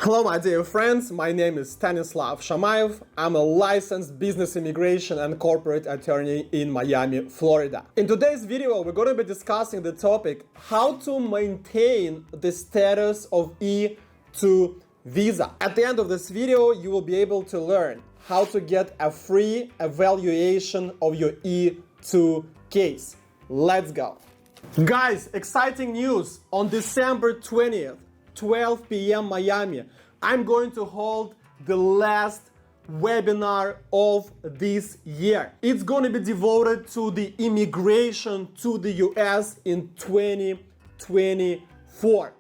Hello my dear friends, my name is Stanislav Shamaev. I'm a licensed business immigration and corporate attorney in Miami, Florida. In today's video, we're going to be discussing the topic how to maintain the status of E-2 visa. At the end of this video, you will be able to learn how to get a free evaluation of your E-2 case. Let's go. Guys, exciting news. On December 20th, 12 p.m. Miami, I'm going to hold the last webinar of this year. It's going to be devoted to the immigration to the US in 2024.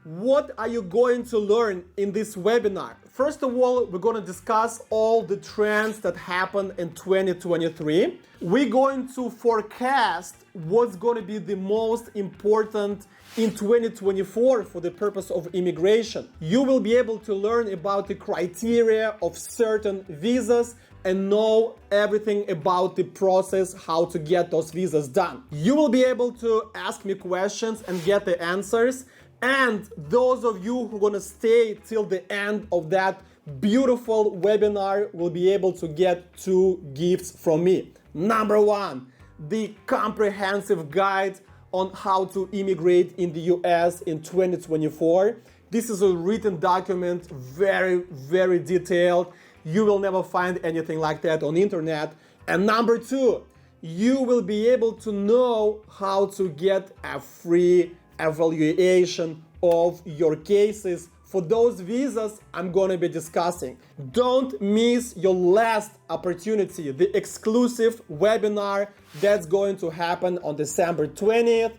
What are you going to learn in this webinar? First of all, we're going to discuss all the trends that happened in 2023. We're going to forecast what's going to be the most important in 2024 for the purpose of immigration. You will be able to learn about the criteria of certain visas and know everything about the process, how to get those visas done. You will be able to ask me questions and get the answers. And those of you who are going to stay till the end of that beautiful webinar will be able to get two gifts from me. Number one, the comprehensive guide on how to immigrate in the US in 2024. This is a written document, very detailed. You will never find anything like that on the internet. And number two, you will be able to know how to get a free evaluation of your cases for those visas I'm going to be discussing. Don't miss your last opportunity, the exclusive webinar that's going to happen on December 20th,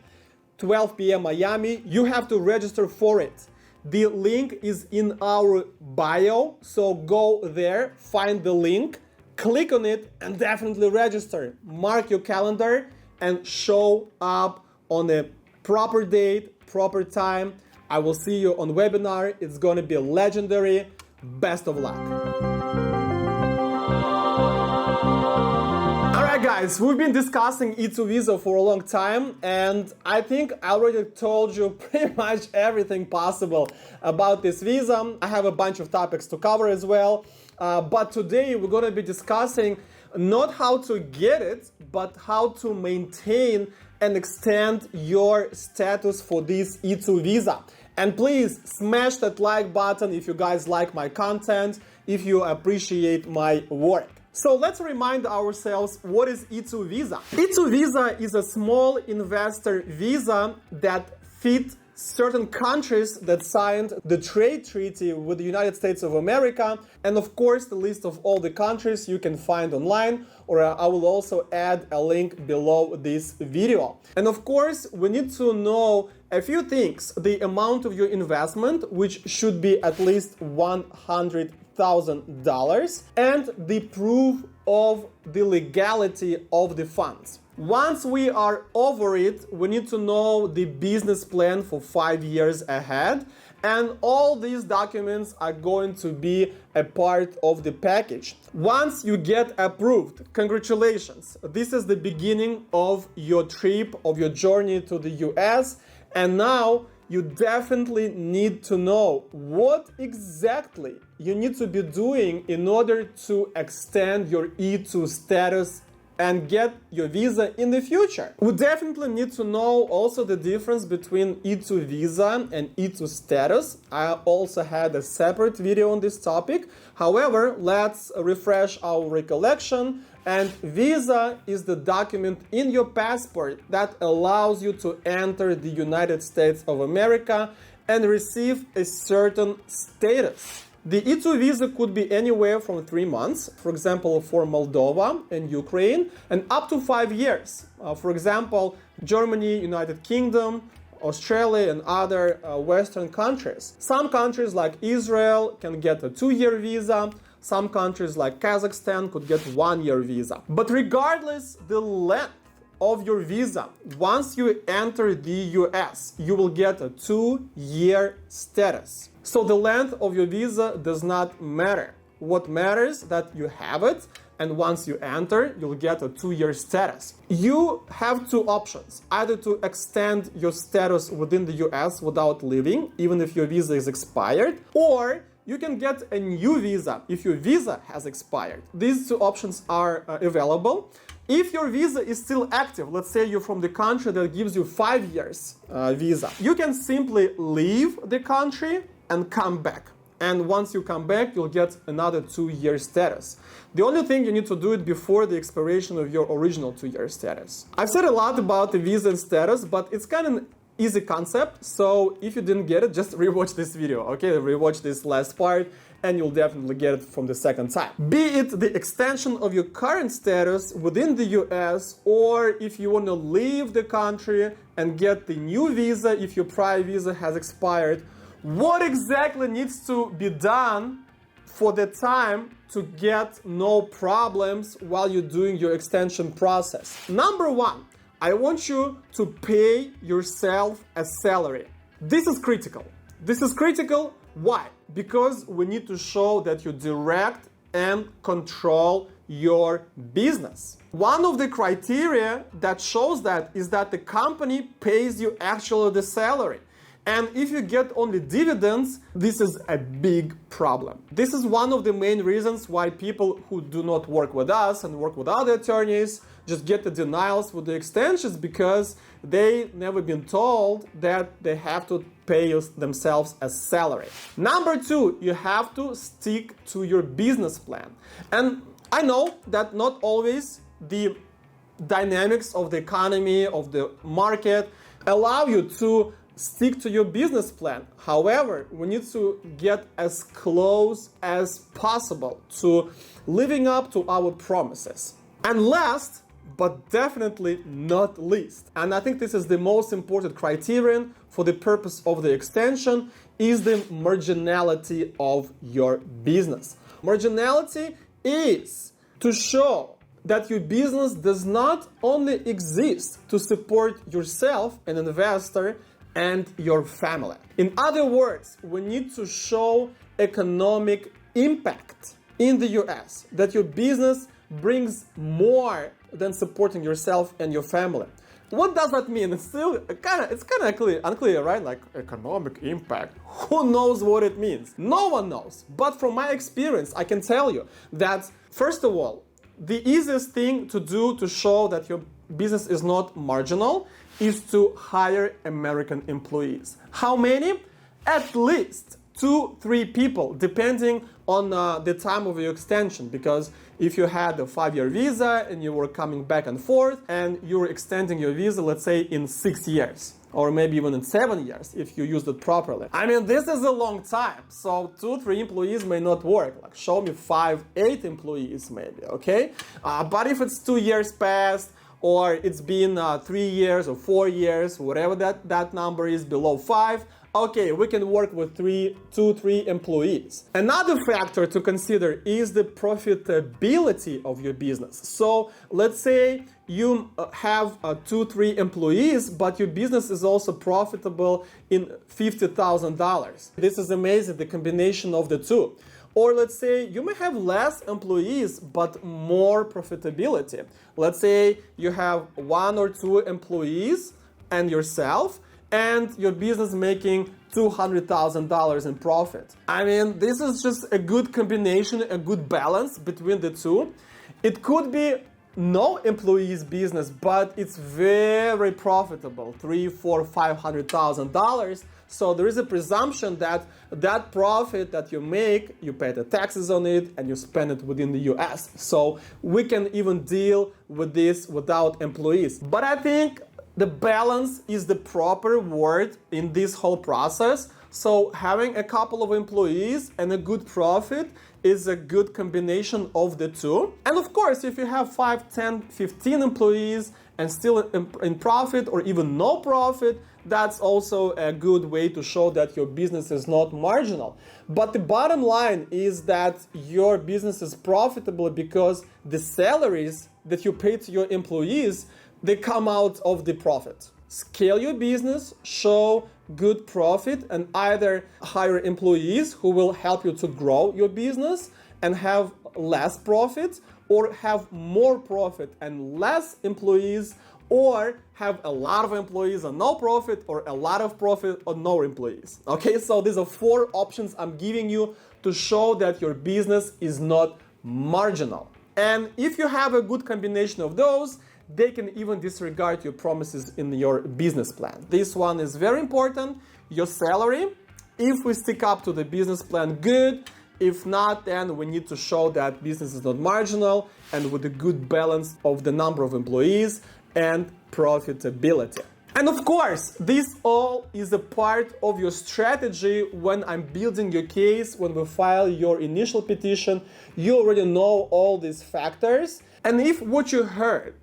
12 p.m. Miami. You have to register for it. The link is in our bio, so go there, find the link, click on it, and definitely register. Mark your calendar and show up on a proper date, proper time. I will see you on webinar. It's going to be legendary. Best of luck. All right, guys, we've been discussing E-2 visa for a long time, and I think I already told you pretty much everything possible about this visa. I have a bunch of topics to cover as well, but today we're going to be discussing not how to get it, but how to maintain and extend your status for this E-2 visa. And please smash that like button if you guys like my content, if you appreciate my work. So let's remind ourselves, what is E-2 visa? E-2 visa is a small investor visa that fits certain countries that signed the trade treaty with the United States of America. And of course, the list of all the countries you can find online, or I will also add a link below this video. And of course, we need to know a few things: the amount of your investment, which should be at least $100,000, and the proof of the legality of the funds. Once we are over it, we need to know the business plan for 5 years ahead, and all these documents are going to be a part of the package. Once you get approved, congratulations. This is the beginning of your trip, of your journey to the US, and now you definitely need to know what exactly you need to be doing in order to extend your E-2 status and get your visa in the future. We definitely need to know also the difference between E-2 visa and E-2 status. I also had a separate video on this topic. However, let's refresh our recollection. And visa is the document in your passport that allows you to enter the United States of America and receive a certain status. The E-2 visa could be anywhere from 3 months, for example, for Moldova and Ukraine, and up to 5 years. For example, Germany, United Kingdom, Australia, and other Western countries. Some countries like Israel can get a 2-year visa. Some countries like Kazakhstan could get 1-year visa. But regardless the length of your visa, once you enter the US, you will get a 2-year status. So the length of your visa does not matter. What matters is that you have it, and once you enter, you'll get a 2-year status. You have two options: either to extend your status within the US without leaving, even if your visa is expired, or you can get a new visa if your visa has expired. These two options are available. If your visa is still active, let's say you're from the country that gives you 5 years visa, you can simply leave the country and come back. And once you come back, you'll get another 2-year status. The only thing, you need to do it before the expiration of your original 2-year status. I've said a lot about the visa and status, but it's kind of an easy concept. So if you didn't get it, just rewatch this video, okay? Rewatch this last part, and you'll definitely get it from the second time. Be it the extension of your current status within the US, or if you want to leave the country and get the new visa if your prior visa has expired, what exactly needs to be done for the time to get no problems while you're doing your extension process? Number one, I want you to pay yourself a salary. This is critical. This is critical. Why? Because we need to show that you direct and control your business. One of the criteria that shows that is that the company pays you actually the salary. And if you get only dividends, this is a big problem. This is one of the main reasons why people who do not work with us and work with other attorneys just get the denials with the extensions, because they never been told that they have to pay themselves a salary. Number two, you have to stick to your business plan. And I know that not always the dynamics of the economy, of the market, allow you to stick to your business plan. However, we need to get as close as possible to living up to our promises. And last, but definitely not least, and I think this is the most important criterion for the purpose of the extension, is the marginality of your business. Marginality is to show that your business does not only exist to support yourself, an investor, and your family. In other words, we need to show economic impact in the US, that your business brings more than supporting yourself and your family. What does that mean? It's still kind of unclear, right? Like economic impact. Who knows what it means? No one knows. But from my experience, I can tell you that, first of all, the easiest thing to do to show that your business is not marginal is to hire American employees. How many? At least 2-3 people, depending on the time of your extension. Because if you had a 5-year visa and you were coming back and forth and you were extending your visa, let's say in 6 years, or maybe even in 7 years if you used it properly. I mean, this is a long time, so 2-3 employees may not work. Like, show me 5-8 employees maybe, okay? But if it's 2 years past, or it's been 3 years or 4 years, whatever that number is below 5, okay, we can work with 2-3 employees. Another factor to consider is the profitability of your business. So let's say you have 2-3 employees, but your business is also profitable in $50,000. This is amazing, the combination of the two. Or let's say you may have less employees, but more profitability. Let's say you have 1 or 2 employees and yourself, and your business making $200,000 in profit. I mean, this is just a good combination, a good balance between the two. It could be no employees business, but it's very profitable, $300,000, $400,000, $500,000. So there is a presumption that that profit that you make, you pay the taxes on it and you spend it within the US. So we can even deal with this without employees. But I think the balance is the proper word in this whole process. So having a couple of employees and a good profit is a good combination of the two. And of course, if you have 5, 10, 15 employees and still in profit or even no profit, that's also a good way to show that your business is not marginal. But the bottom line is that your business is profitable because the salaries that you pay to your employees, they come out of the profit. Scale your business, show good profit, and either hire employees who will help you to grow your business and have less profit, or have more profit and less employees, or have a lot of employees and no profit, or a lot of profit or no employees. Okay, so these are 4 options I'm giving you to show that your business is not marginal. And if you have a good combination of those, they can even disregard your promises in your business plan. This one is very important. Your salary, if we stick up to the business plan, good. If not, then we need to show that business is not marginal and with a good balance of the number of employees and profitability. And of course, this all is a part of your strategy when I'm building your case, when we file your initial petition. You already know all these factors. And if what you heard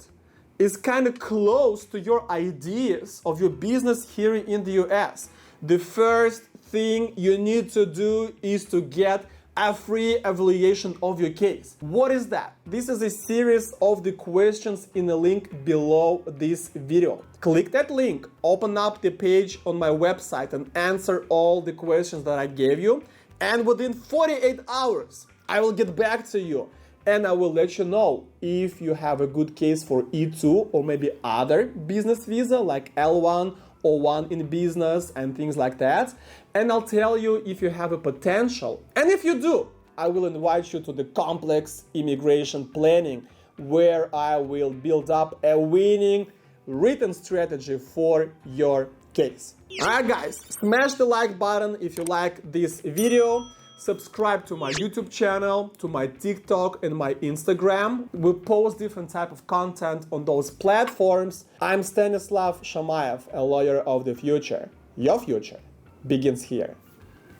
is kind of close to your ideas of your business here in the US, the first thing you need to do is to get a free evaluation of your case. What is that? This is a series of the questions in the link below this video. Click that link, open up the page on my website and answer all the questions that I gave you. And within 48 hours, I will get back to you and I will let you know if you have a good case for E-2 or maybe other business visa like L1 or one in business and things like that. And I'll tell you if you have a potential. And if you do, I will invite you to the complex immigration planning where I will build up a winning written strategy for your case. Alright guys, smash the like button if you like this video. Subscribe to my YouTube channel, to my TikTok and my Instagram. We post different type of content on those platforms. I'm Stanislav Shamayev, a lawyer of the future. Your future begins here.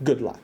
Good luck.